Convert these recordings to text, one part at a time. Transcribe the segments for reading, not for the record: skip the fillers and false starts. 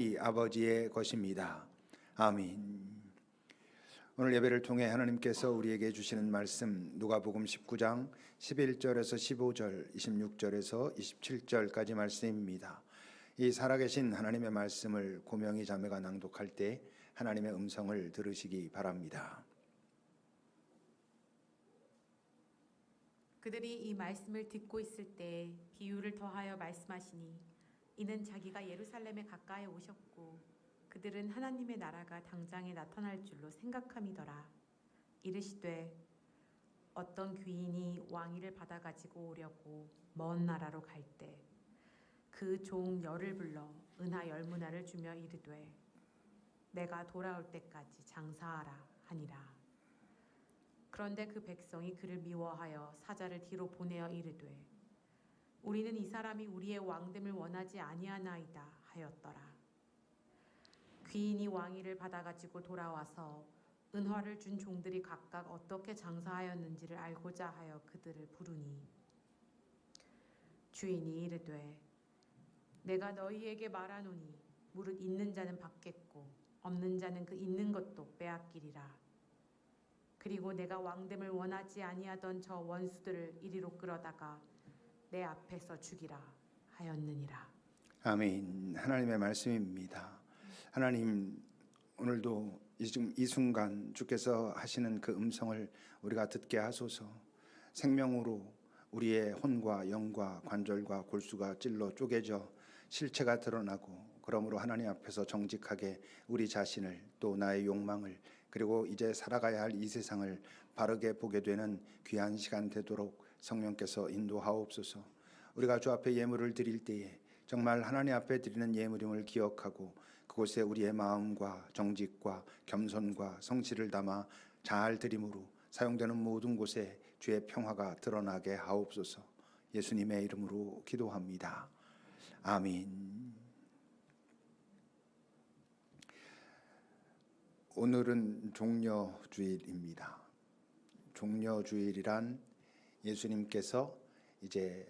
이 아버지의 것입니다. 아멘. 오늘 예배를 통해 하나님께서 우리에게 주시는 말씀 누가복음 19장 11절에서 15절, 26절에서 27절까지 말씀입니다. 이 살아계신 하나님의 말씀을 고명희 자매가 낭독할 때 하나님의 음성을 들으시기 바랍니다. 그들이 이 말씀을 듣고 있을 때 비유를 더하여 말씀하시니 이는 자기가 예루살렘에 가까이 오셨고 그들은 하나님의 나라가 당장에 나타날 줄로 생각함이더라. 이르시되 어떤 귀인이 왕위를 받아 가지고 오려고 먼 나라로 갈 때 그 종 열을 불러 은하 10문화를 주며 이르되 내가 돌아올 때까지 장사하라 하니라. 그런데 그 백성이 그를 미워하여 사자를 뒤로 보내어 이르되 우리는 이 사람이 우리의 왕됨을 원하지 아니하나이다 하였더라. 귀인이 왕위를 받아가지고 돌아와서 은화를 준 종들이 각각 어떻게 장사하였는지를 알고자 하여 그들을 부르니 주인이 이르되 내가 너희에게 말하노니 무릇 있는 자는 받겠고 없는 자는 그 있는 것도 빼앗기리라. 그리고 내가 왕됨을 원하지 아니하던 저 원수들을 이리로 끌어다가 내 앞에서 죽이라 하였느니라. 아멘. 하나님의 말씀입니다. 하나님, 오늘도 지금 이 순간 주께서 하시는 그 음성을 우리가 듣게 하소서. 생명으로 우리의 혼과 영과 관절과 골수가 찔러 쪼개져 실체가 드러나고, 그러므로 하나님 앞에서 정직하게 우리 자신을, 또 나의 욕망을, 그리고 이제 살아가야 할 이 세상을 바르게 보게 되는 귀한 시간 되도록 성령께서 인도하옵소서. 우리가 주 앞에 예물을 드릴 때에 정말 하나님 앞에 드리는 예물임을 기억하고 그곳에 우리의 마음과 정직과 겸손과 성실을 담아 잘 드림으로 사용되는 모든 곳에 주의 평화가 드러나게 하옵소서. 예수님의 이름으로 기도합니다. 아멘. 오늘은 종려주일입니다. 종려주일이란 예수님께서 이제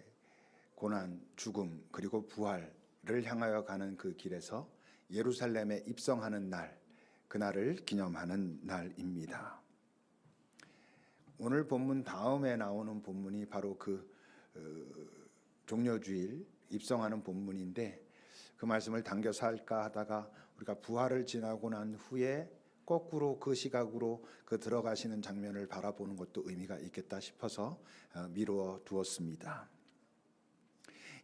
고난, 죽음, 그리고 부활을 향하여 가는 그 길에서 예루살렘에 입성하는 날, 그날을 기념하는 날입니다. 오늘 본문 다음에 나오는 본문이 바로 그 종려주일 입성하는 본문인데, 그 말씀을 당겨서 할까 하다가 우리가 부활을 지나고 난 후에 거꾸로 그 시각으로 그 들어가시는 장면을 바라보는 것도 의미가 있겠다 싶어서 미루어 두었습니다.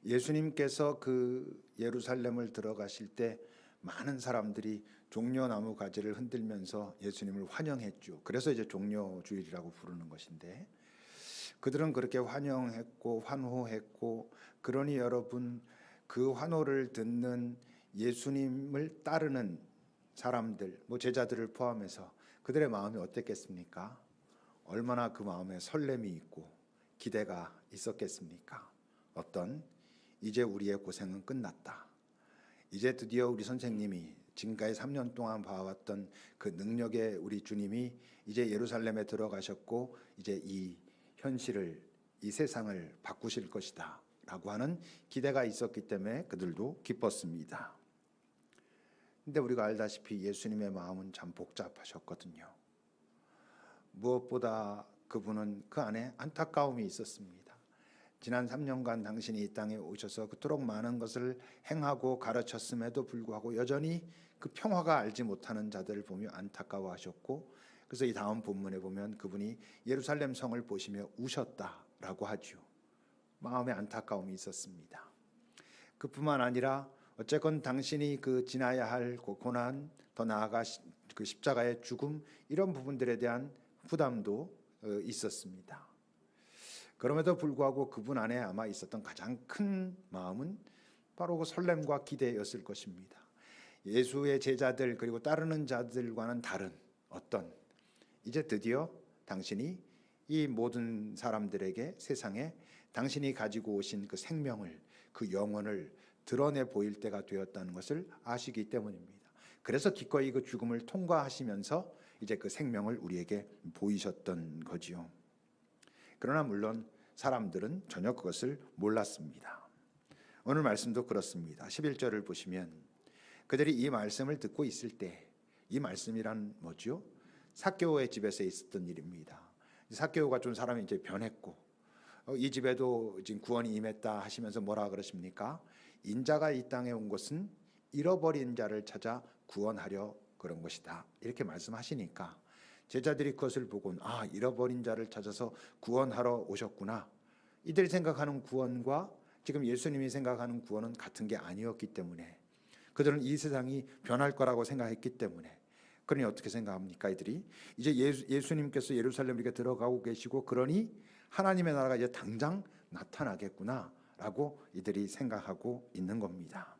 예수님께서 그 예루살렘을 들어가실 때 많은 사람들이 종려나무 가지를 흔들면서 예수님을 환영했죠. 그래서 이제 종려주일이라고 부르는 것인데, 그들은 그렇게 환영했고 환호했고, 그러니 여러분, 그 환호를 듣는 예수님을 따르는 사람들, 제자들을 포함해서 그들의 마음이 어땠겠습니까? 얼마나 그 마음에 설렘이 있고 기대가 있었겠습니까? 이제 우리의 고생은 끝났다. 이제 드디어 우리 선생님이 지금까지 3년 동안 봐왔던 그 능력의 우리 주님이 이제 예루살렘에 들어가셨고 이제 이 현실을, 이 세상을 바꾸실 것이다 라고 하는 기대가 있었기 때문에 그들도 기뻤습니다. 근데 우리가 알다시피 예수님의 마음은 참 복잡하셨거든요. 무엇보다 그분은 그 안에 안타까움이 있었습니다. 지난 3년간 당신이 이 땅에 오셔서 그토록 많은 것을 행하고 가르쳤음에도 불구하고 여전히 그 평화가 알지 못하는 자들을 보며 안타까워하셨고, 그래서 이 다음 본문에 보면 그분이 예루살렘 성을 보시며 우셨다라고 하죠. 마음에 안타까움이 있었습니다. 그뿐만 아니라 어쨌건 당신이 그 지나야 할 고난, 더 나아가 그 십자가의 죽음, 이런 부분들에 대한 부담도 있었습니다. 그럼에도 불구하고 그분 안에 아마 있었던 가장 큰 마음은 바로 그 설렘과 기대였을 것입니다. 예수의 제자들 그리고 따르는 자들과는 다른 이제 드디어 당신이 이 모든 사람들에게, 세상에 당신이 가지고 오신 그 생명을, 그 영혼을 드러내 보일 때가 되었다는 것을 아시기 때문입니다. 그래서 기꺼이 그 죽음을 통과하시면서 이제 그 생명을 우리에게 보이셨던 거지요. 그러나 물론 사람들은 전혀 그것을 몰랐습니다. 오늘 말씀도 그렇습니다. 11절을 보시면 그들이 이 말씀을 듣고 있을 때, 이 말씀이란 뭐죠? 삭개오의 집에서 있었던 일입니다. 삭개오가 좀 사람이 이제 변했고, 이 집에도 지금 구원이 임했다 하시면서 뭐라 그러십니까? 인자가 이 땅에 온 것은 잃어버린 자를 찾아 구원하려 그런 것이다. 이렇게 말씀하시니까 제자들이 그것을 보고는 잃어버린 자를 찾아서 구원하러 오셨구나. 이들이 생각하는 구원과 지금 예수님이 생각하는 구원은 같은 게 아니었기 때문에, 그들은 이 세상이 변할 거라고 생각했기 때문에, 그러니 어떻게 생각합니까? 이들이 이제 예수님께서 예루살렘에 들어가고 계시고, 그러니 하나님의 나라가 이제 당장 나타나겠구나라고 이들이 생각하고 있는 겁니다.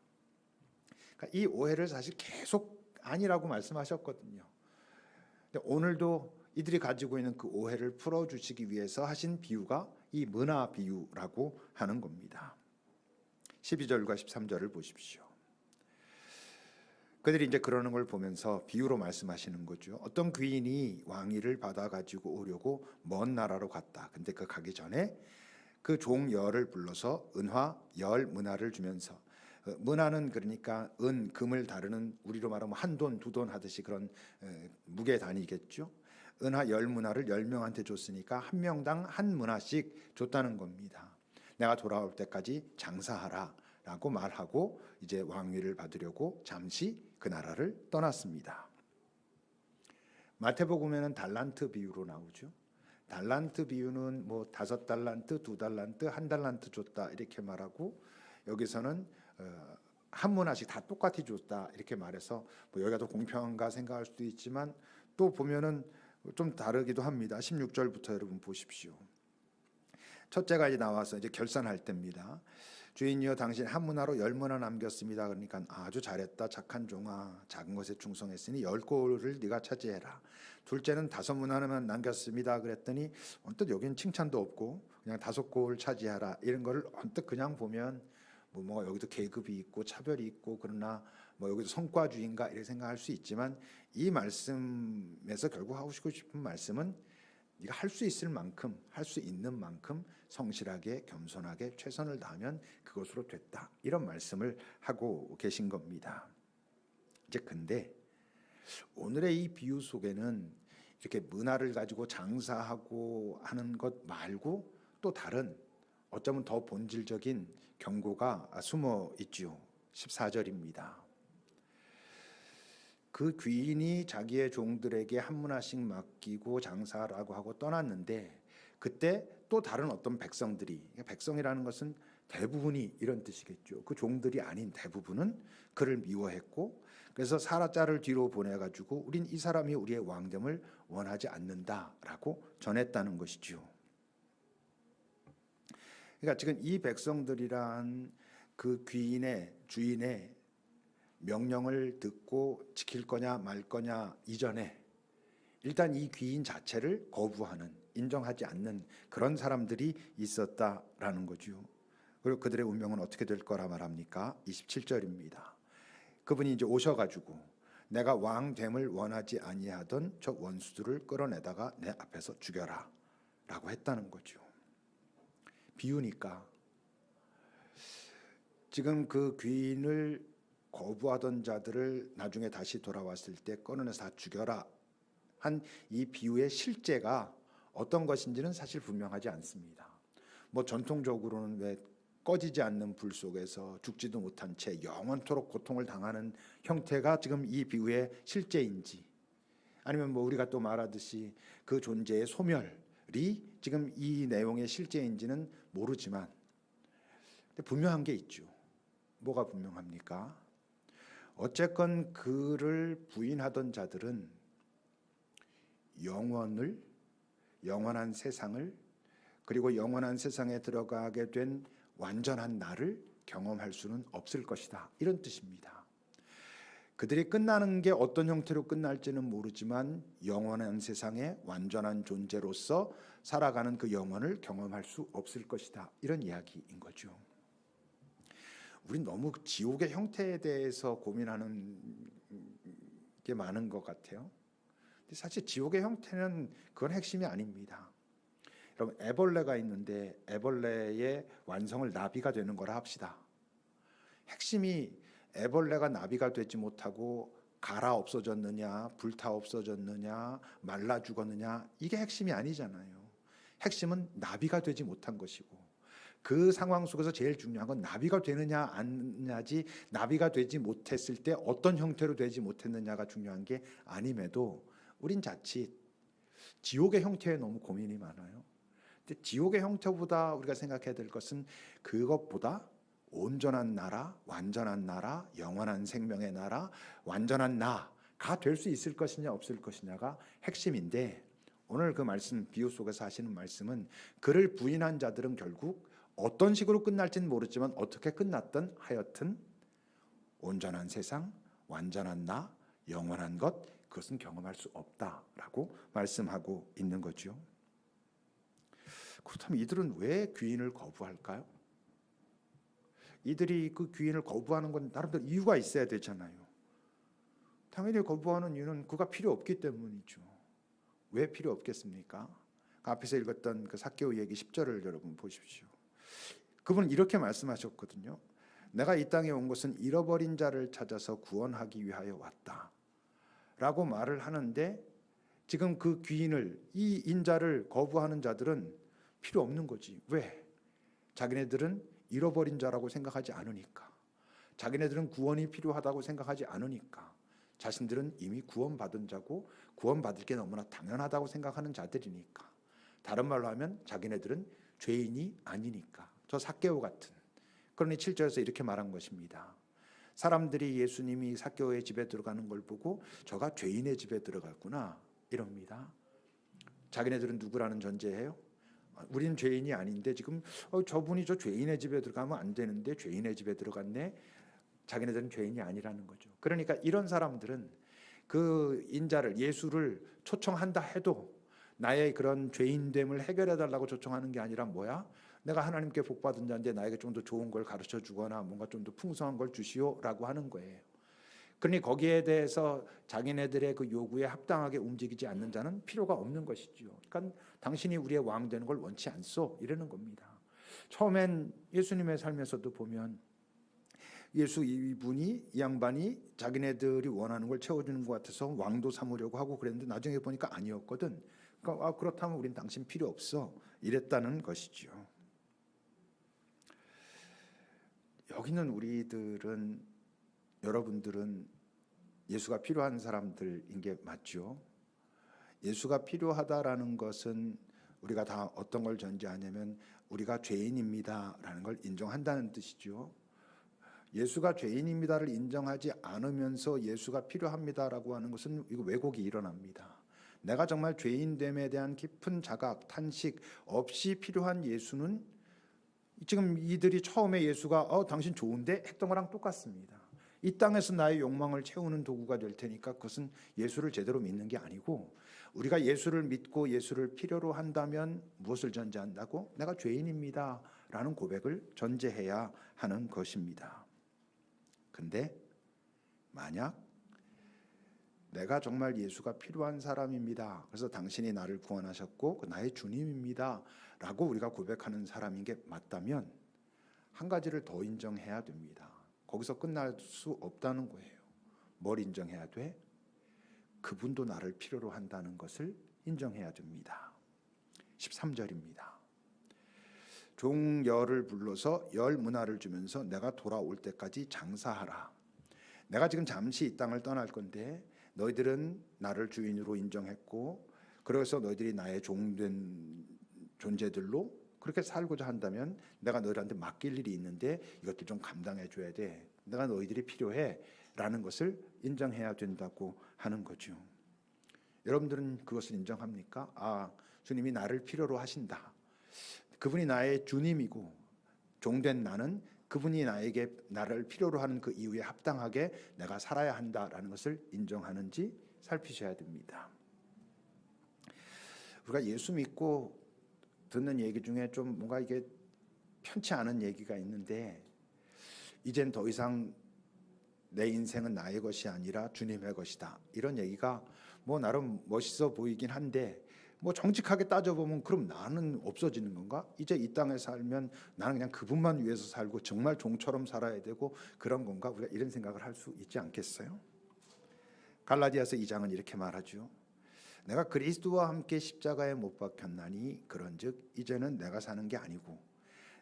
그러니까 이 오해를 사실 계속 아니라고 말씀하셨거든요. 근데 오늘도 이들이 가지고 있는 그 오해를 풀어주시기 위해서 하신 비유가 이 문화 비유라고 하는 겁니다. 12절과 13절을 보십시오. 그들이 이제 그러는 걸 보면서 비유로 말씀하시는 거죠. 어떤 귀인이 왕위를 받아 가지고 오려고 먼 나라로 갔다. 근데 그 가기 전에 그 종 열을 불러서 은화 10문화를 주면서, 문화는 그러니까 은, 금을 다루는, 우리로 말하면 한 돈, 두 돈 하듯이 그런 무게 단위겠죠. 은화 10문화를 10명한테 줬으니까 한 명당 한 문화씩 줬다는 겁니다. 내가 돌아올 때까지 장사하라 라고 말하고 이제 왕위를 받으려고 잠시 그 나라를 떠났습니다. 마태복음에는 달란트 비유로 나오죠. 달란트 비유는 뭐 5달란트, 2달란트, 1달란트 줬다 이렇게 말하고, 여기서는 한 문화씩 다 똑같이 줬다 이렇게 말해서 뭐 여기가 더 공평한가 생각할 수도 있지만, 또 보면은 좀 다르기도 합니다. 16절부터 여러분 보십시오. 첫째가 이제 나와서 이제 결산할 때입니다. 주인이여 당신 한 문화로 10문화 남겼습니다. 그러니까 아주 잘했다 착한 종아, 작은 것에 충성했으니 10골을 네가 차지해라. 둘째는 5문화만 남겼습니다. 그랬더니 언뜻 여기는 칭찬도 없고 그냥 5골 차지하라, 이런 거를 언뜻 그냥 보면 뭐 여기도 계급이 있고 차별이 있고, 그러나 뭐 여기도 성과주의인가 이렇게 생각할 수 있지만, 이 말씀에서 결국 하고 싶은 말씀은 네가 할 수 있을 만큼, 할 수 있는 만큼 성실하게 겸손하게 최선을 다하면 그것으로 됐다, 이런 말씀을 하고 계신 겁니다. 이제 근데 오늘의 이 비유 속에는 이렇게 문화를 가지고 장사하고 하는 것 말고 또 다른, 어쩌면 더 본질적인 경고가 숨어 있지요. 14절입니다. 그 귀인이 자기의 종들에게 한 문화씩 맡기고 장사라고 하고 떠났는데, 그때 또 다른 어떤 백성들이, 백성이라는 것은 대부분이 이런 뜻이겠죠. 그 종들이 아닌 대부분은 그를 미워했고, 그래서 사라짜를 뒤로 보내가지고 우린 이 사람이 우리의 왕됨을 원하지 않는다라고 전했다는 것이지요. 그러니까 지금 이 백성들이란 그 귀인의, 주인의 명령을 듣고 지킬 거냐 말 거냐 이전에 일단 이 귀인 자체를 거부하는, 인정하지 않는 그런 사람들이 있었다라는 거죠. 그리고 그들의 운명은 어떻게 될 거라 말합니까? 27절입니다. 그분이 이제 오셔가지고 내가 왕됨을 원하지 아니하던 저 원수들을 끌어내다가 내 앞에서 죽여라 라고 했다는 거죠. 비유니까 지금 그 귀인을 거부하던 자들을 나중에 다시 돌아왔을 때 꺼내서 다 죽여라 한 이 비유의 실제가 어떤 것인지는 사실 분명하지 않습니다. 뭐 전통적으로는 왜 꺼지지 않는 불 속에서 죽지도 못한 채 영원토록 고통을 당하는 형태가 지금 이 비유의 실제인지, 아니면 뭐 우리가 또 말하듯이 그 존재의 소멸이 지금 이 내용의 실제인지는 모르지만 분명한 게 있죠. 뭐가 분명합니까? 어쨌건 그를 부인하던 자들은 영원한 세상을, 그리고 영원한 세상에 들어가게 된 완전한 나를 경험할 수는 없을 것이다, 이런 뜻입니다. 그들이 끝나는 게 어떤 형태로 끝날지는 모르지만 영원한 세상에 완전한 존재로서 살아가는 그 영혼을 경험할 수 없을 것이다, 이런 이야기인 거죠. 우린 너무 지옥의 형태에 대해서 고민하는 게 많은 것 같아요. 근데 사실 지옥의 형태는 그건 핵심이 아닙니다. 여러분, 애벌레가 있는데 애벌레의 완성을 나비가 되는 거라 합시다. 핵심이 애벌레가 나비가 되지 못하고 갈아 없어졌느냐, 불타 없어졌느냐, 말라 죽었느냐, 이게 핵심이 아니잖아요. 핵심은 나비가 되지 못한 것이고, 그 상황 속에서 제일 중요한 건 나비가 되느냐 안 되느냐지, 나비가 되지 못했을 때 어떤 형태로 되지 못했느냐가 중요한 게 아님에도 우린 자칫 지옥의 형태에 너무 고민이 많아요. 근데 지옥의 형태보다 우리가 생각해야 될 것은 그것보다 온전한 나라, 완전한 나라, 영원한 생명의 나라, 완전한 나가 될 수 있을 것이냐 없을 것이냐가 핵심인데, 오늘 그 말씀, 비유 속에서 하시는 말씀은 그를 부인한 자들은 결국 어떤 식으로 끝날지는 모르지만 어떻게 끝났든 하여튼 온전한 세상, 완전한 나, 영원한 것, 그것은 경험할 수 없다라고 말씀하고 있는 거죠. 그렇다면 이들은 왜 귀인을 거부할까요? 이들이 그 귀인을 거부하는 건 나름대로 이유가 있어야 되잖아요. 당연히 거부하는 이유는 그가 필요 없기 때문이죠. 왜 필요 없겠습니까? 그 앞에서 읽었던 그 삭개오 얘기 10절을 여러분 보십시오. 그분은 이렇게 말씀하셨거든요. 내가 이 땅에 온 것은 잃어버린 자를 찾아서 구원하기 위하여 왔다 라고 말을 하는데, 지금 그 귀인을, 이 인자를 거부하는 자들은 필요 없는 거지. 왜? 자기네들은 잃어버린 자라고 생각하지 않으니까, 자기네들은 구원이 필요하다고 생각하지 않으니까, 자신들은 이미 구원받은 자고 구원받을 게 너무나 당연하다고 생각하는 자들이니까, 다른 말로 하면 자기네들은 죄인이 아니니까. 저 삭개오 같은. 그러니 7절에서 이렇게 말한 것입니다. 사람들이 예수님이 삭개오의 집에 들어가는 걸 보고 저가 죄인의 집에 들어갔구나 이럽니다. 자기네들은 누구라는 전제예요? 우리는 죄인이 아닌데 지금 저분이 저 죄인의 집에 들어가면 안 되는데 죄인의 집에 들어갔네. 자기네들은 죄인이 아니라는 거죠. 그러니까 이런 사람들은 그 인자를, 예수를 초청한다 해도 나의 그런 죄인됨을 해결해 달라고 초청하는 게 아니라 뭐야? 내가 하나님께 복받은 자인데 나에게 좀 더 좋은 걸 가르쳐 주거나 뭔가 좀 더 풍성한 걸 주시오라고 하는 거예요. 그러니 거기에 대해서 자기네들의 그 요구에 합당하게 움직이지 않는 자는 필요가 없는 것이죠. 그러니까 당신이 우리의 왕 되는 걸 원치 않소 이러는 겁니다. 처음엔 예수님의 삶에서도 보면 예수 이분이, 이 양반이 자기네들이 원하는 걸 채워주는 것 같아서 왕도 삼으려고 하고 그랬는데 나중에 보니까 아니었거든. 그러니까 그렇다면 우린 당신 필요 없어 이랬다는 것이죠. 여기는 우리들은, 여러분들은 예수가 필요한 사람들인 게 맞죠. 예수가 필요하다라는 것은 우리가 다 어떤 걸 전제하냐면 우리가 죄인입니다라는 걸 인정한다는 뜻이죠. 예수가 죄인입니다를 인정하지 않으면서 예수가 필요합니다라고 하는 것은 이거 왜곡이 일어납니다. 내가 정말 죄인됨에 대한 깊은 자각, 탄식 없이 필요한 예수는 지금 이들이 처음에 예수가 당신 좋은데 했던 거랑 똑같습니다. 이 땅에서 나의 욕망을 채우는 도구가 될 테니까 그것은 예수를 제대로 믿는 게 아니고, 우리가 예수를 믿고 예수를 필요로 한다면 무엇을 전제한다고? 내가 죄인입니다 라는 고백을 전제해야 하는 것입니다. 근데 만약 내가 정말 예수가 필요한 사람입니다, 그래서 당신이 나를 구원하셨고 나의 주님입니다 라고 우리가 고백하는 사람인 게 맞다면 한 가지를 더 인정해야 됩니다. 거기서 끝날 수 없다는 거예요. 뭘 인정해야 돼? 그분도 나를 필요로 한다는 것을 인정해야 됩니다. 13절입니다. 종열을 불러서 열 문화를 주면서 내가 돌아올 때까지 장사하라. 내가 지금 잠시 이 땅을 떠날 건데 너희들은 나를 주인으로 인정했고 그래서 너희들이 나의 종된 존재들로 그렇게 살고자 한다면 내가 너희들한테 맡길 일이 있는데 이것들 좀 감당해 줘야 돼. 내가 너희들이 필요해 라는 것을 인정해야 된다고 하는 거죠. 여러분들은 그것을 인정합니까? 주님이 나를 필요로 하신다. 그분이 나의 주님이고 종된 나는 그분이 나를 필요로 하는 그 이유에 합당하게 내가 살아야 한다라는 것을 인정하는지 살피셔야 됩니다. 우리가 예수 믿고 듣는 얘기 중에 좀 뭔가 이게 편치 않은 얘기가 있는데, 이젠 더 이상 내 인생은 나의 것이 아니라 주님의 것이다, 이런 얘기가 뭐 나름 멋있어 보이긴 한데 뭐 정직하게 따져보면 그럼 나는 없어지는 건가? 이제 이 땅에 살면 나는 그냥 그분만 위해서 살고 정말 종처럼 살아야 되고 그런 건가? 우리가 이런 생각을 할 수 있지 않겠어요? 갈라디아서 2장은 이렇게 말하죠. 내가 그리스도와 함께 십자가에 못 박혔나니 그런즉 이제는 내가 사는 게 아니고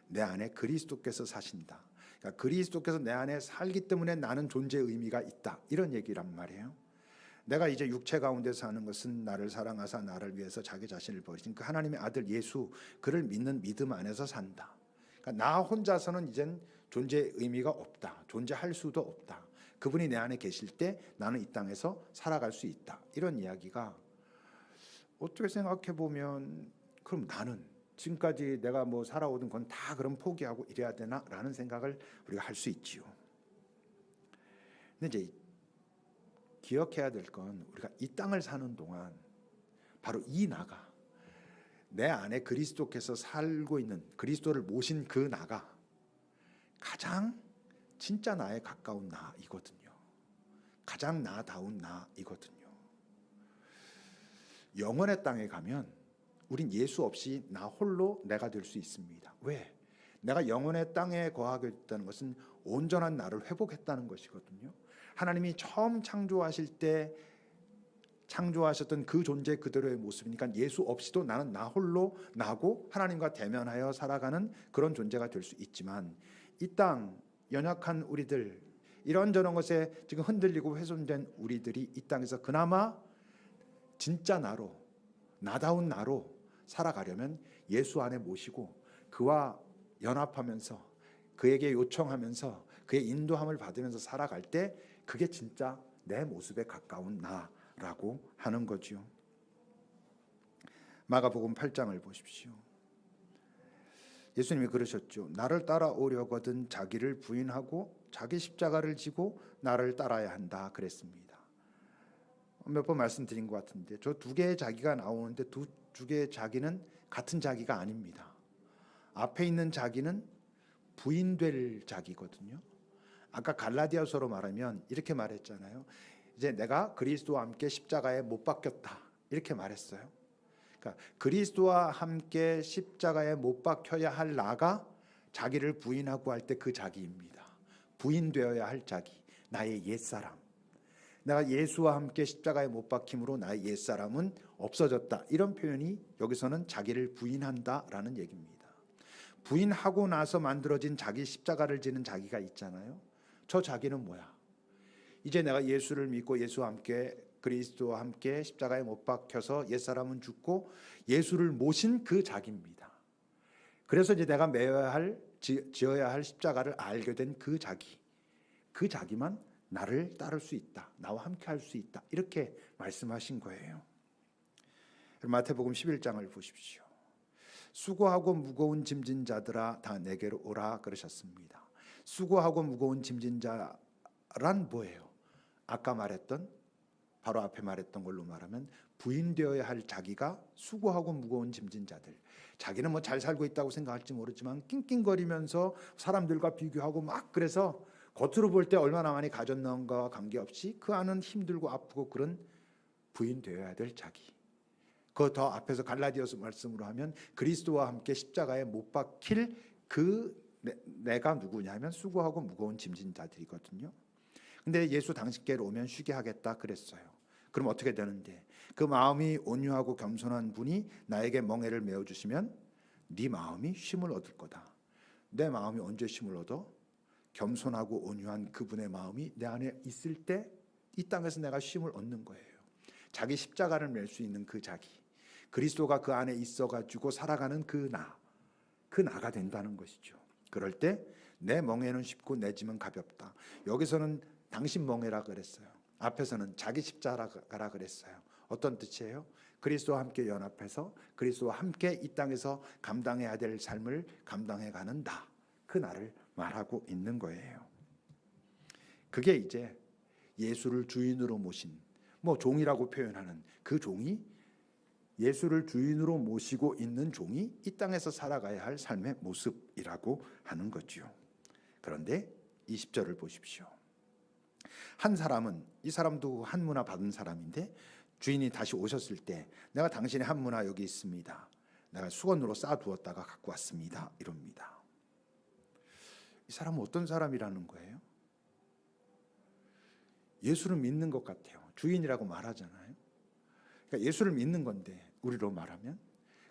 내 안에 그리스도께서 사신다. 그러니까 그리스도께서 내 안에 살기 때문에 나는 존재의 의미가 있다. 이런 얘기란 말이에요. 내가 이제 육체 가운데 사는 것은 나를 사랑하사 나를 위해서 자기 자신을 버리신 그 하나님의 아들 예수 그를 믿는 믿음 안에서 산다. 그러니까 나 혼자서는 이젠 존재의 의미가 없다. 존재할 수도 없다. 그분이 내 안에 계실 때 나는 이 땅에서 살아갈 수 있다. 이런 이야기가 어떻게 생각해 보면 그럼 나는 지금까지 내가 뭐 살아오던 건 다 그럼 포기하고 이래야 되나라는 생각을 우리가 할 수 있지요. 근데 이제 기억해야 될 건 우리가 이 땅을 사는 동안 바로 이 나가 내 안에 그리스도께서 살고 있는 그리스도를 모신 그 나가 가장 진짜 나에 가까운 나이거든요. 가장 나다운 나이거든요. 영원의 땅에 가면 우린 예수 없이 나 홀로 내가 될 수 있습니다. 왜? 내가 영원의 땅에 거하게 됐다는 것은 온전한 나를 회복했다는 것이거든요. 하나님이 처음 창조하실 때 창조하셨던 그 존재 그대로의 모습이니까 예수 없이도 나는 나 홀로 나고 하나님과 대면하여 살아가는 그런 존재가 될 수 있지만 이 땅 연약한 우리들 이런저런 것에 지금 흔들리고 훼손된 우리들이 이 땅에서 그나마 진짜 나로 나다운 나로 살아가려면 예수 안에 모시고 그와 연합하면서 그에게 요청하면서 그의 인도함을 받으면서 살아갈 때 그게 진짜 내 모습에 가까운 나라고 하는 거지요. 마가복음 8장을 보십시오. 예수님이 그러셨죠. 나를 따라오려거든 자기를 부인하고 자기 십자가를 지고 나를 따라야 한다 그랬습니다. 몇 번 말씀드린 것 같은데 저 두 개의 자기가 나오는데 두 개의 자기는 같은 자기가 아닙니다. 앞에 있는 자기는 부인될 자기거든요. 아까 갈라디아서로 말하면 이렇게 말했잖아요. 이제 내가 그리스도와 함께 십자가에 못 박혔다 이렇게 말했어요. 그러니까 그리스도와 함께 십자가에 못 박혀야 할 나가 자기를 부인하고 할 때 그 자기입니다. 부인되어야 할 자기, 나의 옛사람. 내가 예수와 함께 십자가에 못 박힘으로 나의 옛사람은 없어졌다. 이런 표현이 여기서는 자기를 부인한다라는 얘기입니다. 부인하고 나서 만들어진 자기 십자가를 지는 자기가 있잖아요. 저 자기는 뭐야? 이제 내가 예수를 믿고 예수와 함께 그리스도와 함께 십자가에 못 박혀서 옛사람은 죽고 예수를 모신 그 자기입니다. 그래서 이제 내가 지어야 할 십자가를 알게 된 그 자기. 그 자기만 나를 따를 수 있다. 나와 함께 할 수 있다. 이렇게 말씀하신 거예요. 마태복음 11장을 보십시오. 수고하고 무거운 짐진 자들아 다 내게로 오라 그러셨습니다. 수고하고 무거운 짐진 자란 뭐예요? 아까 말했던 바로 앞에 말했던 걸로 말하면 부인되어야 할 자기가 수고하고 무거운 짐진 자들. 자기는 뭐 잘 살고 있다고 생각할지 모르지만 낑낑거리면서 사람들과 비교하고 막 그래서 겉으로 볼 때 얼마나 많이 가졌는가와 관계없이 그 안은 힘들고 아프고 그런 부인되어야 될 자기. 그 더 앞에서 갈라디아서 말씀으로 하면 그리스도와 함께 십자가에 못 박힐 그 내가 누구냐면 수고하고 무거운 짐진 자들이거든요. 근데 예수 당신께로 오면 쉬게 하겠다 그랬어요. 그럼 어떻게 되는데? 그 마음이 온유하고 겸손한 분이 나에게 멍에를 메어 주시면 네 마음이 쉼을 얻을 거다. 내 마음이 언제 쉼을 얻어? 겸손하고 온유한 그분의 마음이 내 안에 있을 때 이 땅에서 내가 쉼을 얻는 거예요. 자기 십자가를 멜 수 있는 그 자기, 그리스도가 그 안에 있어가지고 살아가는 그 나가 된다는 것이죠. 그럴 때 내 멍에는 쉽고 내 짐은 가볍다. 여기서는 당신 멍에라 그랬어요. 앞에서는 자기 십자가라 그랬어요. 어떤 뜻이에요? 그리스도와 함께 연합해서 그리스도와 함께 이 땅에서 감당해야 될 삶을 감당해가는 나, 그 나를 말하고 있는 거예요. 그게 이제 예수를 주인으로 모신 뭐 종이라고 표현하는 그 종이 예수를 주인으로 모시고 있는 종이 이 땅에서 살아가야 할 삶의 모습이라고 하는 거지요. 그런데 20절을 보십시오. 한 사람은 이 사람도 한 문화 받은 사람인데 주인이 다시 오셨을 때 내가 당신의 한 문화 여기 있습니다. 내가 수건으로 싸두었다가 갖고 왔습니다. 이럽니다. 이 사람은 어떤 사람이라는 거예요? 예수를 믿는 것 같아요. 주인이라고 말하잖아요. 그러니까 예수를 믿는 건데 우리로 말하면.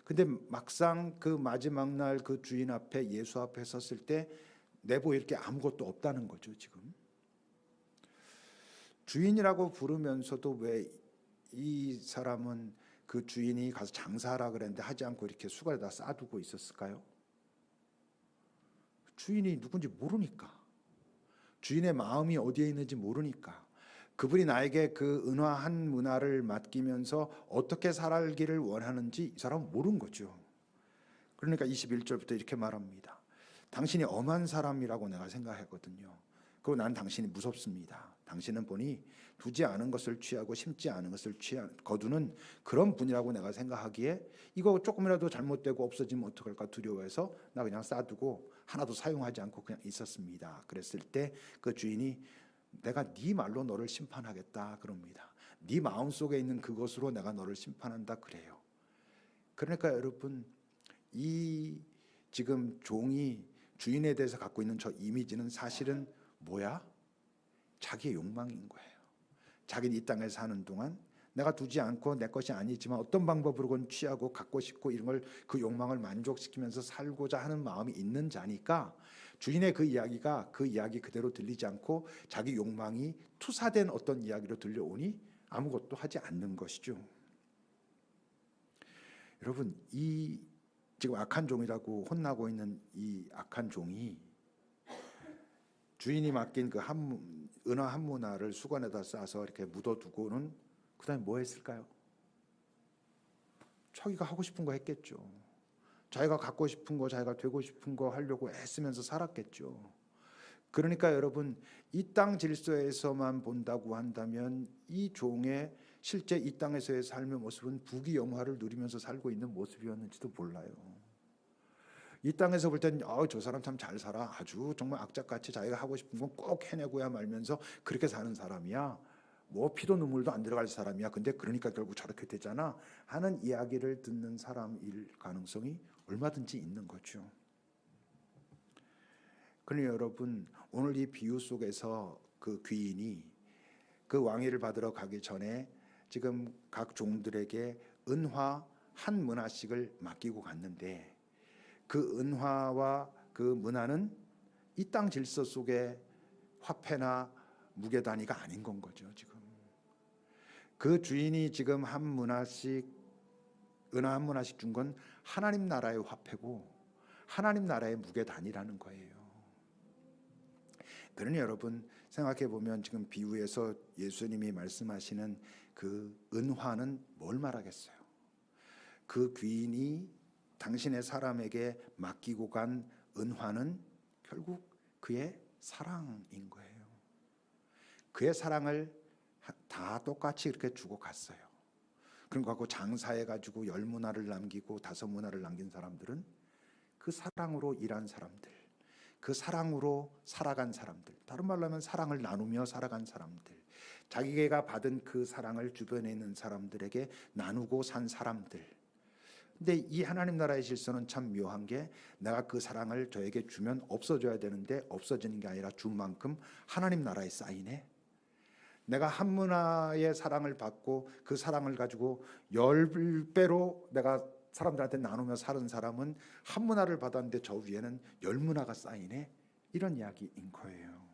근데 막상 그 마지막 날 그 주인 앞에 예수 앞에 섰을 때 내보일 게 아무것도 없다는 거죠. 지금 주인이라고 부르면서도 왜 이 사람은 그 주인이 가서 장사하라 그랬는데 하지 않고 이렇게 수갈에다 싸두고 있었을까요? 주인이 누군지 모르니까, 주인의 마음이 어디에 있는지 모르니까, 그분이 나에게 그 은화 한 문화를 맡기면서 어떻게 살기를 원하는지 이 사람은 모르는 거죠. 그러니까 21절부터 이렇게 말합니다. 당신이 엄한 사람이라고 내가 생각했거든요. 그리고 난 당신이 무섭습니다. 당신은 보니 두지 않은 것을 취하고 심지 않은 것을 거두는 그런 분이라고 내가 생각하기에 이거 조금이라도 잘못되고 없어지면 어떡할까 두려워해서 나 그냥 싸두고 하나도 사용하지 않고 그냥 있었습니다. 그랬을 때 그 주인이 내가 네 말로 너를 심판하겠다 그럽니다. 네 마음속에 있는 그것으로 내가 너를 심판한다 그래요. 그러니까 여러분, 이 지금 종이 주인에 대해서 갖고 있는 저 이미지는 사실은 뭐야? 자기의 욕망인 거예요. 자기는 이 땅에 사는 동안 내가 두지 않고 내 것이 아니지만 어떤 방법으로건 취하고 갖고 싶고 이런 걸 그 욕망을 만족시키면서 살고자 하는 마음이 있는 자니까 주인의 그 이야기가 그 이야기 그대로 들리지 않고 자기 욕망이 투사된 어떤 이야기로 들려오니 아무것도 하지 않는 것이죠. 여러분, 이 지금 악한 종이라고 혼나고 있는 이 악한 종이 주인이 맡긴 그 은화 한 문화를 수건에다 싸서 이렇게 묻어두고는 그다음에 뭐 했을까요? 자기가 하고 싶은 거 했겠죠. 자기가 갖고 싶은 거, 자기가 되고 싶은 거 하려고 애쓰면서 살았겠죠. 그러니까 여러분, 이 땅 질서에서만 본다고 한다면 이 종의 실제 이 땅에서의 삶의 모습은 부귀영화를 누리면서 살고 있는 모습이었는지도 몰라요. 이 땅에서 볼 땐 저 사람 참 잘 살아. 아주 정말 악착같이 자기가 하고 싶은 건 꼭 해내고야 말면서 그렇게 사는 사람이야. 뭐 피도 눈물도 안 들어갈 사람이야. 근데 그러니까 결국 저렇게 되잖아 하는 이야기를 듣는 사람일 가능성이 얼마든지 있는 거죠. 그러니 여러분, 오늘 이 비유 속에서 그 귀인이 그 왕위를 받으러 가기 전에 지금 각 종들에게 은화 한 문화씩을 맡기고 갔는데 그 은화와 그 문화는 이 땅 질서 속의 화폐나 무게 단위가 아닌 건 거죠. 지금 그 주인이 지금 한 문화씩 은화 한 문화씩 준 건 하나님 나라의 화폐고 하나님 나라의 무게 단위라는 거예요. 그러니 여러분, 생각해 보면 지금 비유에서 예수님이 말씀하시는 그 은화는 뭘 말하겠어요? 그 귀인이 당신의 사람에게 맡기고 간 은화는 결국 그의 사랑인 거예요. 그의 사랑을 다 똑같이 이렇게 주고 갔어요. 그러고 장사해가지고 10문화를 남기고 5문화를 남긴 사람들은 그 사랑으로 일한 사람들, 그 사랑으로 살아간 사람들, 다른 말로 하면 사랑을 나누며 살아간 사람들, 자기가 받은 그 사랑을 주변에 있는 사람들에게 나누고 산 사람들. 근데 이 하나님 나라의 질서는 참 묘한 게 내가 그 사랑을 저에게 주면 없어져야 되는데 없어지는 게 아니라 준 만큼 하나님 나라에 쌓이네. 내가 한 문화의 사랑을 받고 그 사랑을 가지고 10배로 내가 사람들한테 나누며 사는 사람은 한 문화를 받았는데 저 위에는 10문화가 쌓이네. 이런 이야기인 거예요.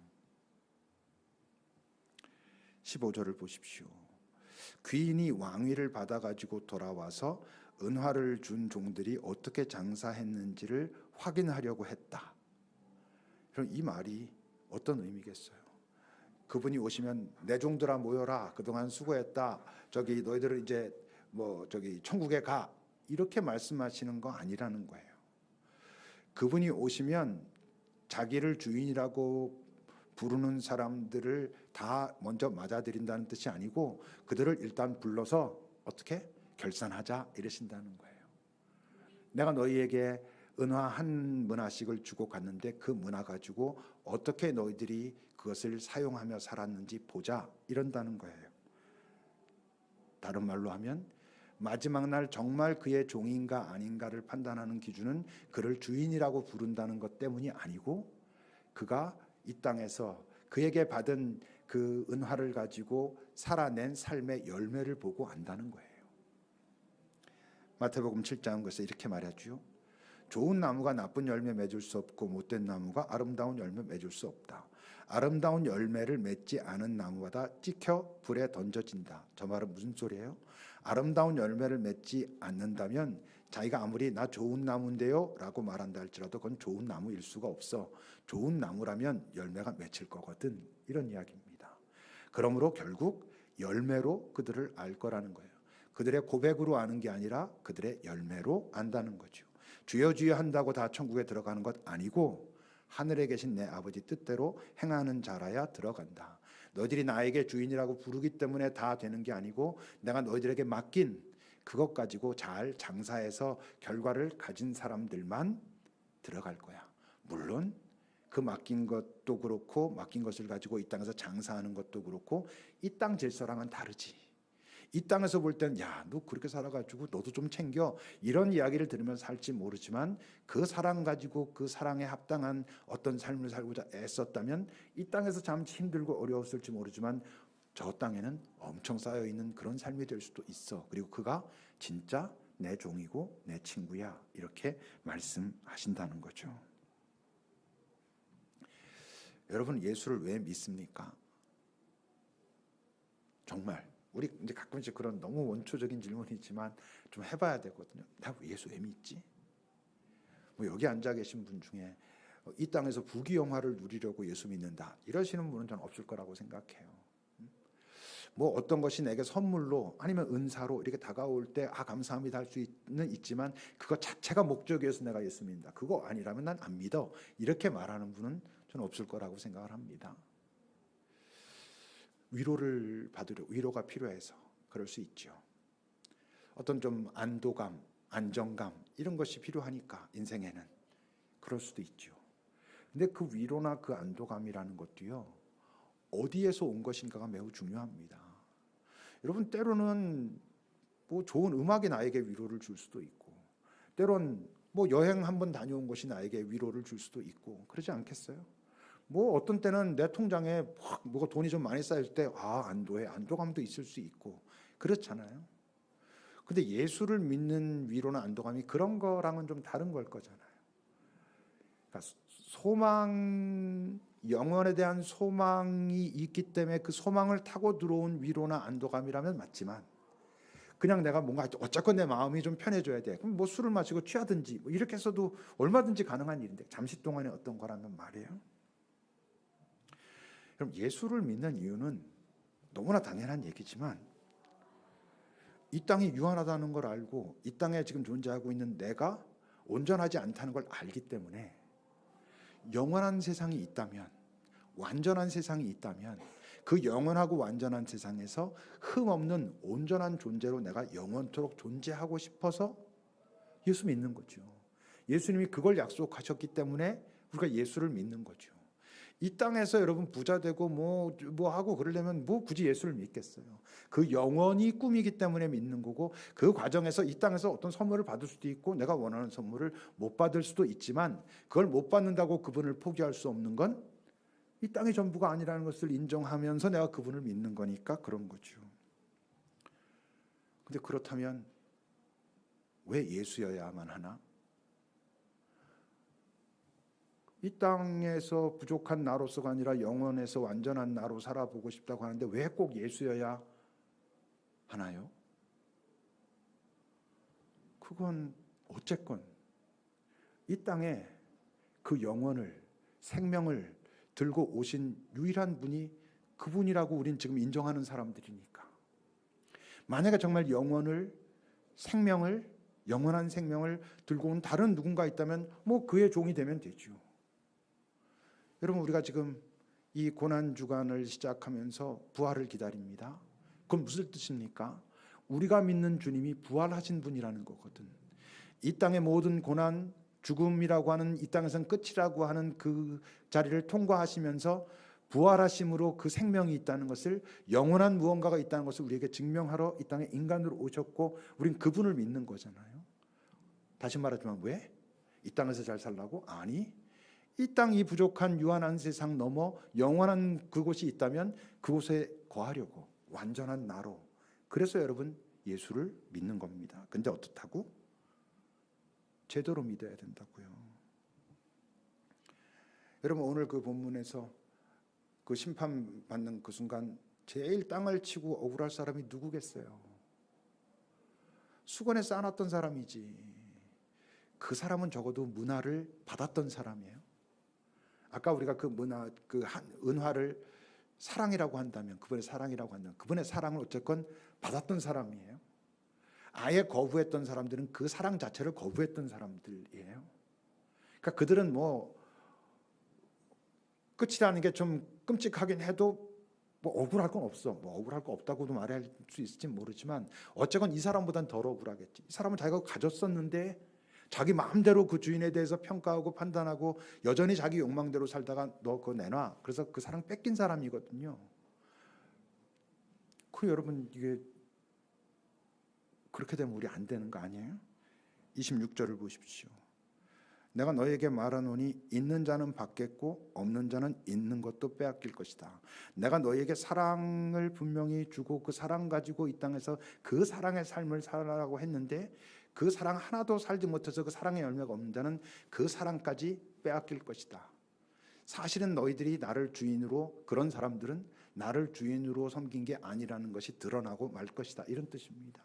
15절을 보십시오. 귀인이 왕위를 받아가지고 돌아와서 은화를 준 종들이 어떻게 장사했는지를 확인하려고 했다. 그럼 이 말이 어떤 의미겠어요? 그분이 오시면 내 종들아 모여라. 그동안 수고했다. 저기 너희들은 이제 천국에 가. 이렇게 말씀하시는 거 아니라는 거예요. 그분이 오시면 자기를 주인이라고 부르는 사람들을 다 먼저 맞아들인다는 뜻이 아니고 그들을 일단 불러서 어떻게 결산하자 이러신다는 거예요. 내가 너희에게 은화 한 문화씩을 주고 갔는데 그 문화 가지고 어떻게 너희들이 그것을 사용하며 살았는지 보자 이런다는 거예요. 다른 말로 하면 마지막 날 정말 그의 종인가 아닌가를 판단하는 기준은 그를 주인이라고 부른다는 것 때문이 아니고 그가 이 땅에서 그에게 받은 그 은화를 가지고 살아낸 삶의 열매를 보고 안다는 거예요. 마태복음 7장 그래서 이렇게 말하죠. 좋은 나무가 나쁜 열매 맺을 수 없고 못된 나무가 아름다운 열매 맺을 수 없다. 아름다운 열매를 맺지 않은 나무마다 찍혀 불에 던져진다. 저 말은 무슨 소리예요? 아름다운 열매를 맺지 않는다면 자기가 아무리 나 좋은 나무인데요 라고 말한다 할지라도 그건 좋은 나무일 수가 없어. 좋은 나무라면 열매가 맺힐 거거든. 이런 이야기입니다. 그러므로 결국 열매로 그들을 알 거라는 거예요. 그들의 고백으로 아는 게 아니라 그들의 열매로 안다는 거죠. 주여 주여 한다고 다 천국에 들어가는 것 아니고 하늘에 계신 내 아버지 뜻대로 행하는 자라야 들어간다. 너희들이 나에게 주인이라고 부르기 때문에 다 되는 게 아니고 내가 너희들에게 맡긴 그것 가지고 잘 장사해서 결과를 가진 사람들만 들어갈 거야. 물론 그 맡긴 것도 그렇고 맡긴 것을 가지고 이 땅에서 장사하는 것도 그렇고 이 땅 질서랑은 다르지. 이 땅에서 볼 때는 야, 너 그렇게 살아가지고 너도 좀 챙겨 이런 이야기를 들으면서 살지 모르지만 그 사랑 가지고 그 사랑에 합당한 어떤 삶을 살고자 애썼다면 이 땅에서 참 힘들고 어려웠을지 모르지만 저 땅에는 엄청 쌓여있는 그런 삶이 될 수도 있어. 그리고 그가 진짜 내 종이고 내 친구야 이렇게 말씀하신다는 거죠. 여러분 예수를 왜 믿습니까? 정말 우리 이제 가끔씩 그런 너무 원초적인 질문이지만 좀 해봐야 되거든요. 나 예수 왜 믿지? 뭐 여기 앉아 계신 분 중에 이 땅에서 부귀영화를 누리려고 예수 믿는다 이러시는 분은 저는 없을 거라고 생각해요. 뭐 어떤 것이 내게 선물로 아니면 은사로 이렇게 다가올 때 감사합니다 할 수는 있지만 그거 자체가 목적이어서 내가 예수 믿는다 그거 아니라면 난 안 믿어 이렇게 말하는 분은 저는 없을 거라고 생각을 합니다. 위로를 받으려 위로가 필요해서 그럴 수 있죠. 어떤 좀 안도감, 안정감 이런 것이 필요하니까 인생에는 그럴 수도 있죠. 근데 그 위로나 그 안도감이라는 것도요. 어디에서 온 것인가가 매우 중요합니다. 여러분 때로는 뭐 좋은 음악이 나에게 위로를 줄 수도 있고 때론 뭐 여행 한번 다녀온 것이 나에게 위로를 줄 수도 있고 그러지 않겠어요? 뭐 어떤 때는 내 통장에 뭐가 돈이 좀 많이 쌓일 때 안도감도 있을 수 있고 그렇잖아요. 근데 예수를 믿는 위로나 안도감이 그런 거랑은 좀 다른 걸 거잖아요. 그러니까 소망, 영원에 대한 소망이 있기 때문에 그 소망을 타고 들어온 위로나 안도감이라면 맞지만 그냥 내가 뭔가 어쨌건 내 마음이 좀 편해져야 돼. 그럼 뭐 술을 마시고 취하든지 뭐 이렇게 해서도 얼마든지 가능한 일인데 잠시 동안의 어떤 거라면 말이에요. 그럼 예수를 믿는 이유는 너무나 당연한 얘기지만 이 땅이 유한하다는 걸 알고 이 땅에 지금 존재하고 있는 내가 온전하지 않다는 걸 알기 때문에 영원한 세상이 있다면 완전한 세상이 있다면 그 영원하고 완전한 세상에서 흠없는 온전한 존재로 내가 영원토록 존재하고 싶어서 예수 믿는 거죠. 예수님이 그걸 약속하셨기 때문에 우리가 예수를 믿는 거죠. 이 땅에서 여러분 부자 되고 뭐 하고 그러려면 뭐 굳이 예수를 믿겠어요. 그 영원이 꿈이기 때문에 믿는 거고 그 과정에서 이 땅에서 어떤 선물을 받을 수도 있고 내가 원하는 선물을 못 받을 수도 있지만 그걸 못 받는다고 그분을 포기할 수 없는 건 이 땅의 전부가 아니라는 것을 인정하면서 내가 그분을 믿는 거니까 그런 거죠. 근데 그렇다면 왜 예수여야만 하나? 이 땅에서 부족한 나로서가 아니라 영원에서 완전한 나로 살아보고 싶다고 하는데 왜 꼭 예수여야 하나요? 그건 어쨌건 이 땅에 그 영혼을 생명을 들고 오신 유일한 분이 그분이라고 우린 지금 인정하는 사람들이니까 만약에 정말 영원한 생명을 들고 온 다른 누군가 있다면 뭐 그의 종이 되면 되죠. 여러분 우리가 지금 이 고난주간을 시작하면서 부활을 기다립니다. 그건 무슨 뜻입니까? 우리가 믿는 주님이 부활하신 분이라는 거거든. 이 땅의 모든 고난, 죽음이라고 하는 이 땅에선 끝이라고 하는 그 자리를 통과하시면서 부활하심으로 그 생명이 있다는 것을, 영원한 무언가가 있다는 것을 우리에게 증명하러 이 땅에 인간으로 오셨고 우린 그분을 믿는 거잖아요. 다시 말하지만 왜? 이 땅에서 잘 살라고? 아니, 이 땅 이 부족한 유한한 세상 넘어 영원한 그곳이 있다면 그곳에 거하려고, 완전한 나로. 그래서 여러분 예수를 믿는 겁니다. 근데 어떻다고? 제대로 믿어야 된다고요. 여러분 오늘 그 본문에서 그 심판받는 그 순간 제일 땅을 치고 억울할 사람이 누구겠어요? 수건에 싸놨던 사람이지. 그 사람은 적어도 문화를 받았던 사람이에요. 아까 우리가 그 문화, 그 은화를 사랑이라고 한다면, 그분의 사랑이라고 한다면, 그분의 사랑을 어쨌건 받았던 사람이에요. 아예 거부했던 사람들은 그 사랑 자체를 거부했던 사람들이에요. 그러니까 그들은 뭐 끝이라는 게 좀 끔찍하긴 해도 뭐 억울할 건 없어. 뭐 억울할 거 없다고도 말할 수 있을지 모르지만 어쨌건 이 사람보단 덜 억울하겠지. 이 사람은 자기가 가졌었는데 자기 마음대로 그 주인에 대해서 평가하고 판단하고 여전히 자기 욕망대로 살다가 너 그거 내놔. 그래서 그 사랑 뺏긴 사람이거든요. 그 여러분 이게 그렇게 되면 우리 안 되는 거 아니에요? 26절을 보십시오. 내가 너에게 말하노니 있는 자는 받겠고 없는 자는 있는 것도 빼앗길 것이다. 내가 너에게 사랑을 분명히 주고 그 사랑 가지고 이 땅에서 그 사랑의 삶을 살아라고 했는데 그 사랑 하나도 살지 못해서 그 사랑의 열매가 없는 자는 그 사랑까지 빼앗길 것이다. 사실은 너희들이 나를 주인으로, 그런 사람들은 나를 주인으로 섬긴 게 아니라는 것이 드러나고 말 것이다. 이런 뜻입니다.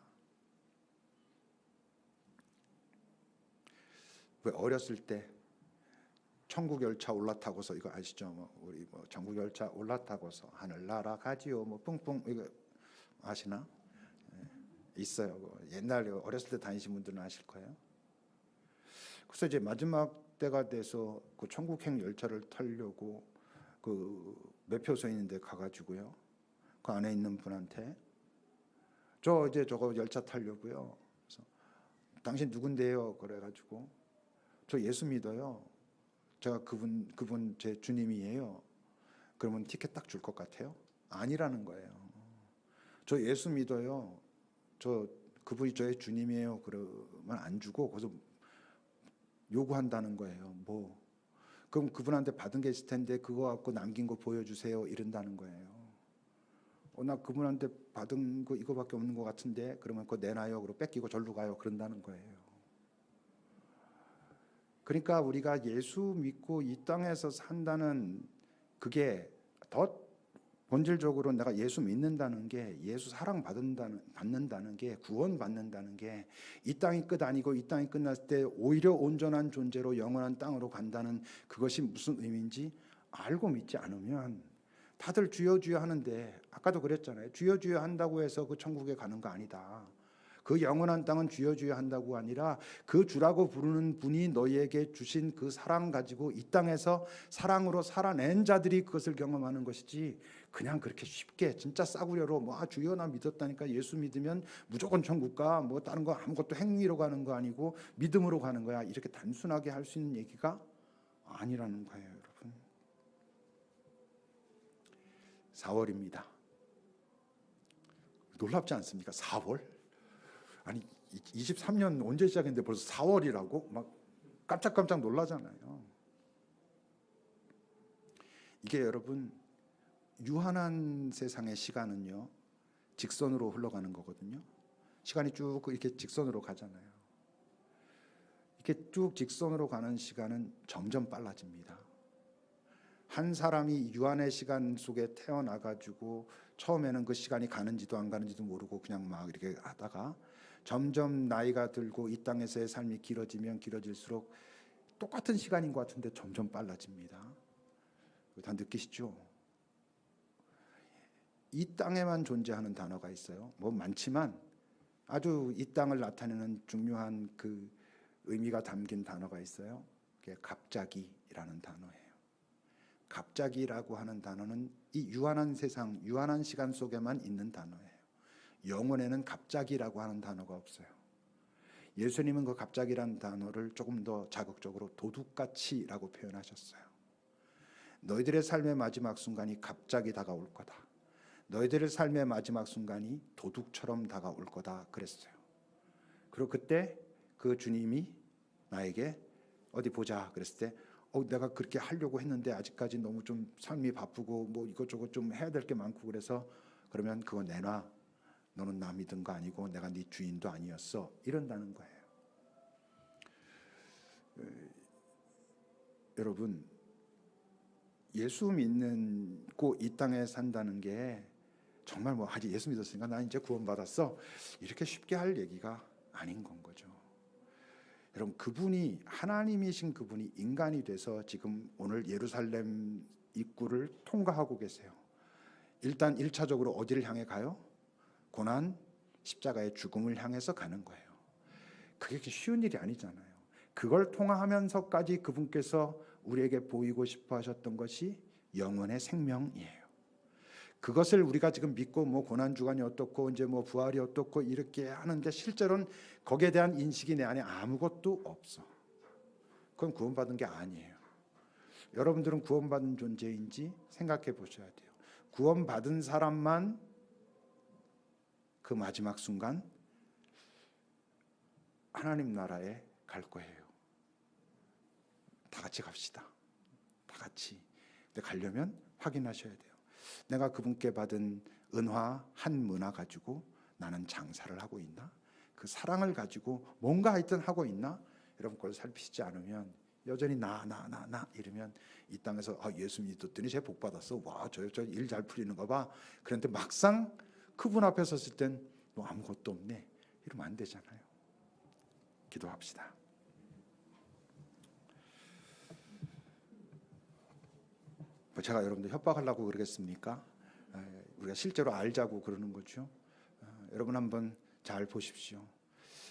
왜 어렸을 때 천국 열차 올라타고서, 이거 아시죠? 우리 천국 열차 올라타고서 하늘 날아가지요. 뿡뿡, 이거 아시나? 있어요. 옛날에 어렸을 때 다니신 분들은 아실 거예요. 그래서 이제 마지막 때가 돼서 그 천국행 열차를 타려고 그 매표소 있는데 가가지고요. 그 안에 있는 분한테 이제 저거 열차 타려고요. 그래서 당신 누군데요? 그래가지고 저 예수 믿어요. 제가 그분 제 주님이에요. 그러면 티켓 딱 줄 것 같아요? 아니라는 거예요. 저 예수 믿어요. 그분이 저의 주님이에요. 그러면 안 주고 거기서 요구한다는 거예요. 그럼 그분한테 받은 게 있을 텐데 그거 갖고 남긴 거 보여주세요. 이런다는 거예요. 나 그분한테 받은 거 이거밖에 없는 것 같은데, 그러면 그거 내놔요. 그리고 뺏기고 절로 가요. 그런다는 거예요. 그러니까 우리가 예수 믿고 이 땅에서 산다는 그게 더 본질적으로 내가 예수 믿는다는 게, 예수 사랑 받는다는 게, 구원 받는다는 게 이 땅이 끝 아니고 이 땅이 끝났을 때 오히려 온전한 존재로 영원한 땅으로 간다는 그것이 무슨 의미인지 알고 믿지 않으면, 다들 주여 주여 하는데 아까도 그랬잖아요. 주여 주여 한다고 해서 그 천국에 가는 거 아니다. 그 영원한 땅은 주여 주여 한다고 아니라 그 주라고 부르는 분이 너희에게 주신 그 사랑 가지고 이 땅에서 사랑으로 살아낸 자들이 그것을 경험하는 것이지, 그냥 그렇게 쉽게 진짜 싸구려로 주여 나 믿었다니까 예수 믿으면 무조건 천국 가, 다른 거 아무것도 행위로 가는 거 아니고 믿음으로 가는 거야, 이렇게 단순하게 할 수 있는 얘기가 아니라는 거예요. 여러분, 4월입니다. 놀랍지 않습니까? 4월? 아니 23년 언제 시작했는데 벌써 4월이라고 막 깜짝깜짝 놀라잖아요. 이게 여러분 유한한 세상의 시간은요 직선으로 흘러가는 거거든요. 시간이 쭉 이렇게 직선으로 가잖아요. 이렇게 쭉 직선으로 가는 시간은 점점 빨라집니다. 한 사람이 유한의 시간 속에 태어나가지고 처음에는 그 시간이 가는지도 안 가는지도 모르고 그냥 막 이렇게 하다가 점점 나이가 들고 이 땅에서의 삶이 길어지면 길어질수록 똑같은 시간인 것 같은데 점점 빨라집니다. 다 느끼시죠? 이 땅에만 존재하는 단어가 있어요. 많지만 아주 이 땅을 나타내는 중요한 그 의미가 담긴 단어가 있어요. 그게 갑자기라는 단어예요. 갑자기라고 하는 단어는 이 유한한 세상, 유한한 시간 속에만 있는 단어예요. 영혼에는 갑자기라고 하는 단어가 없어요. 예수님은 그 갑자기라는 단어를 조금 더 자극적으로 도둑같이라고 표현하셨어요. 너희들의 삶의 마지막 순간이 갑자기 다가올 거다. 너희들의 삶의 마지막 순간이 도둑처럼 다가올 거다 그랬어요. 그리고 그때 그 주님이 나에게 어디 보자 그랬을 때 내가 그렇게 하려고 했는데 아직까지 너무 좀 삶이 바쁘고 뭐 이것저것 좀 해야 될 게 많고 그래서 그러면 그거 내놔. 너는 나 믿은 거 아니고 내가 네 주인도 아니었어. 이런다는 거예요. 여러분, 예수 믿고 이 땅에 산다는 게 정말 뭐 아직 예수 믿었으니까 나 이제 구원받았어 이렇게 쉽게 할 얘기가 아닌 건 거죠. 여러분, 그분이 하나님이신 그분이 인간이 돼서 지금 오늘 예루살렘 입구를 통과하고 계세요. 일단 1차적으로 어디를 향해 가요? 고난, 십자가의 죽음을 향해서 가는 거예요. 그게 그렇게 쉬운 일이 아니잖아요. 그걸 통과하면서까지 그분께서 우리에게 보이고 싶어 하셨던 것이 영원의 생명이에요. 그것을 우리가 지금 믿고 뭐 고난 주간이 어떻고 이제 뭐 부활이 어떻고 이렇게 하는데 실제로는 거기에 대한 인식이 내 안에 아무것도 없어. 그건 구원받은 게 아니에요. 여러분들은 구원받은 존재인지 생각해 보셔야 돼요. 구원받은 사람만 그 마지막 순간 하나님 나라에 갈 거예요. 다 같이 갑시다. 다 같이. 근데 가려면 확인하셔야 돼요. 내가 그분께 받은 은화 한 문화 가지고 나는 장사를 하고 있나? 그 사랑을 가지고 뭔가 하여튼 하고 있나? 여러분 그걸 살피지 않으면 여전히 나 이러면 이 땅에서 예수 믿었더니 쟤 복 받았어. 와, 저 일 잘 풀리는 거 봐. 그런데 막상 그분 앞에 섰을 땐 너 아무것도 없네. 이러면 안 되잖아요. 기도합시다. 제가 여러분들 협박하려고 그러겠습니까? 우리가 실제로 알자고 그러는 거죠. 여러분 한번 잘 보십시오.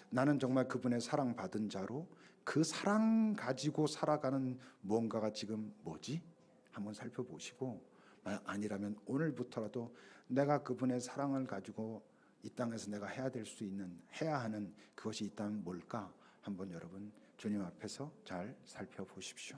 나는 정말 그분의 사랑받은 자로 그 사랑 가지고 살아가는 무언가가 지금 뭐지? 한번 살펴보시고 만약 아니라면 오늘부터라도 내가 그분의 사랑을 가지고 이 땅에서 내가 해야 하는 그것이 있다면 뭘까? 한번 여러분 주님 앞에서 잘 살펴보십시오.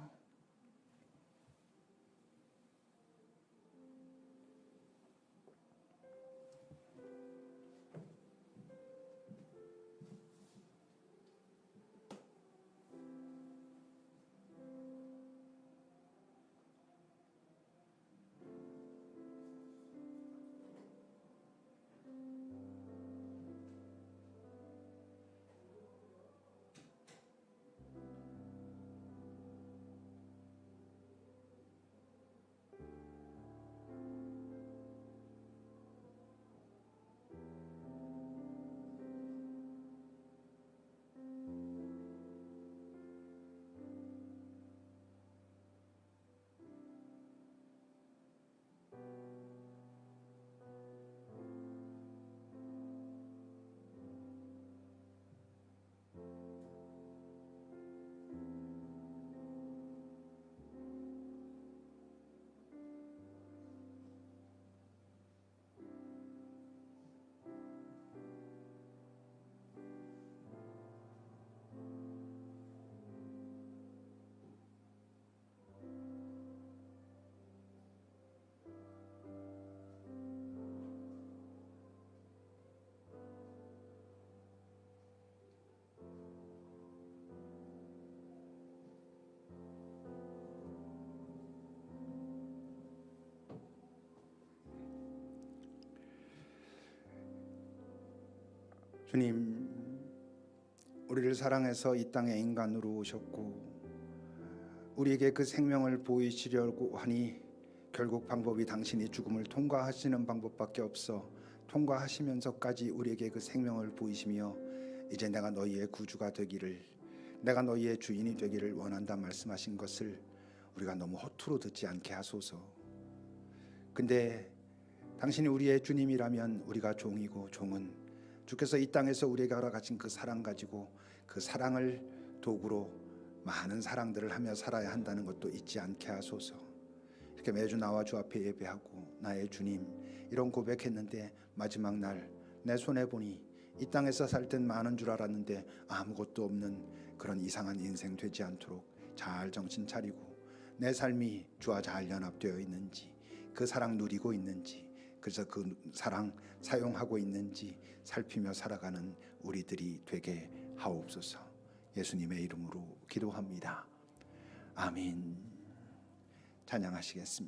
주님, 우리를 사랑해서 이 땅에 인간으로 오셨고 우리에게 그 생명을 보이시려고 하니 결국 방법이 당신이 죽음을 통과하시는 방법밖에 없어 통과하시면서까지 우리에게 그 생명을 보이시며 이제 내가 너희의 구주가 되기를, 내가 너희의 주인이 되기를 원한다 말씀하신 것을 우리가 너무 허투루 듣지 않게 하소서. 근데 당신이 우리의 주님이라면 우리가 종이고 종은 주께서 이 땅에서 우리에게 허락하신 그 사랑 가지고 그 사랑을 도구로 많은 사랑들을 하며 살아야 한다는 것도 잊지 않게 하소서. 이렇게 매주 나와 주 앞에 예배하고 나의 주님 이런 고백했는데 마지막 날 내 손에 보니 이 땅에서 살 땐 많은 줄 알았는데 아무것도 없는 그런 이상한 인생 되지 않도록 잘 정신 차리고 내 삶이 주와 잘 연합되어 있는지, 그 사랑 누리고 있는지, 그래서 그 사랑 사용하고 있는지 살피며 살아가는 우리들이 되게 하옵소서. 예수님의 이름으로 기도합니다. 아멘. 찬양하시겠습니다.